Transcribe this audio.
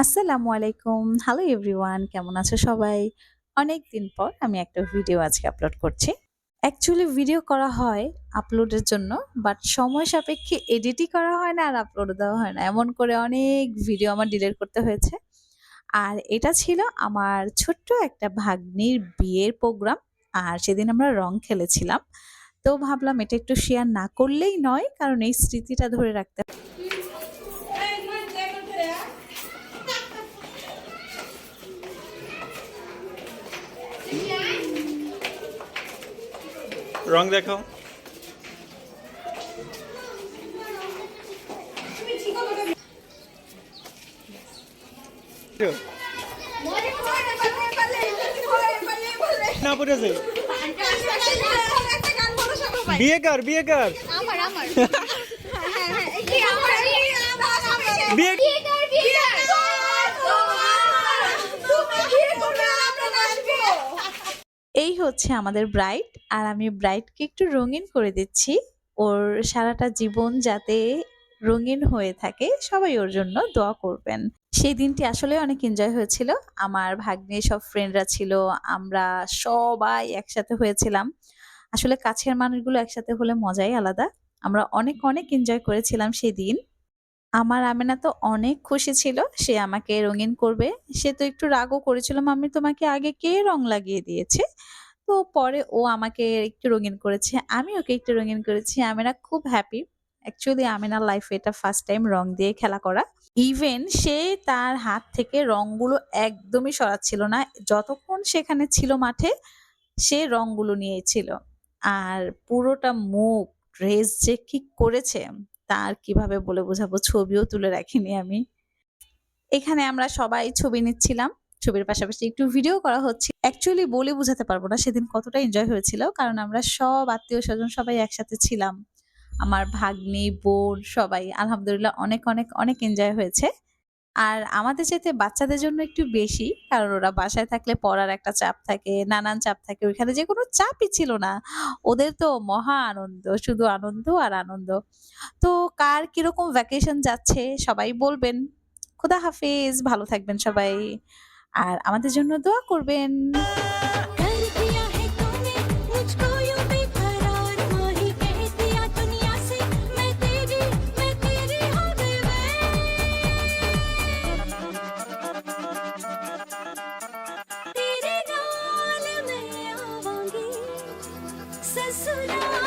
আসসালামু আলাইকুম, hello everyone, কেমন আছো সবাই? অনেক দিন পর আমি একটা ভিডিও আজকে আপলোড করছি। অ্যাকচুয়ালি ভিডিও করা হয় আপলোডের জন্য, বাট সময় সাপেক্ষে এডিটই করা হয় না আর আপলোড দেওয়া হয় না। এমন করে অনেক ভিডিও আমার ডিলিট করতে হয়েছে। আর এটা ছিল আমার ছোট্ট একটা ভাগ্নির বিয়ের প্রোগ্রাম। আর সেদিন আমরা রং খেলেছিলাম। তো ভাবলাম এটা একটু শেয়ার না করলেই নয়, কারণ এই স্মৃতিটা ধরে রাখতে। রং দেখো। না পড়েছে বিয়ে কর বিয়ে কর বিয়ে এই হচ্ছে আমাদের ব্রাইড, আর আমি ব্রাইডকে একটু রঙিন করে দিচ্ছি। ওর সারাটা জীবন যাতে রঙিন হয়ে থাকে, সবাই ওর জন্য দোয়া করবেন। সেই দিনটি আসলে অনেক এনজয় হয়েছিল। আমার ভাগ্নের সব ফ্রেন্ডরা ছিল, আমরা সবাই একসাথে হয়েছিলাম। আসলে কাছের মানুষগুলো একসাথে হলে মজাই আলাদা। আমরা অনেক অনেক এনজয় করেছিলাম সেদিন। আমার আমেনা তো অনেক খুশি ছিল, সে আমাকে রঙিন করবে। সে তো একটু রাগও করেছিল, মাম্মি তোমাকে আগে কে রং লাগিয়ে দিয়েছে? তো পরে ও আমাকে একটু রঙিন করেছে, আমি ওকে একটু রঙিন করেছি। আমেনা খুব হ্যাপি। অ্যাকচুয়ালি আমেনার লাইফে এটা ফার্স্ট টাইম রং দিয়ে খেলা করা। ইভেন সে তার হাত থেকে রংগুলো একদমই সরাচ্ছিল না। যতক্ষণ সেখানে ছিল মাঠে, সে রংগুলো নিয়েই ছিল। আর পুরোটা মুখ, ড্রেস যে কি করেছে তার কিভাবে বলে বোঝাবো, ছবিও তুলে রাখিনি আমি। এখানে আমরা সবাই ছবি নিচ্ছিলাম। ছবির পাশাপাশি একটু ভিডিও করা হচ্ছে। অ্যাকচুয়ালি বলে বোঝাতে পারবো না সেদিন কতটা এনজয় হয়েছিল, কারণ আমরা সব আত্মীয়-স্বজন সবাই একসাথে ছিলাম। আমার ভাগ্নি, বোন সবাই আলহামদুলিল্লাহ অনেক অনেক অনেক এনজয় হয়েছে। আর আমাদের চাইতে বাচ্চাদের জন্য একটু বেশি, কারণ ওরা বাসায় থাকলে পড়ার একটা চাপ থাকে, নানান চাপ থাকে। ওইখানে যে কোনো চাপই ছিল না। ওদের তো মহা আনন্দ, শুধু আনন্দ আর আনন্দ। তো কার কিরকম ভ্যাকেশন যাচ্ছে সবাই বলবেন। খোদা হাফেজ, ভালো থাকবেন সবাই। আর আমাদের জন্য দোয়া করবেন। ससुराल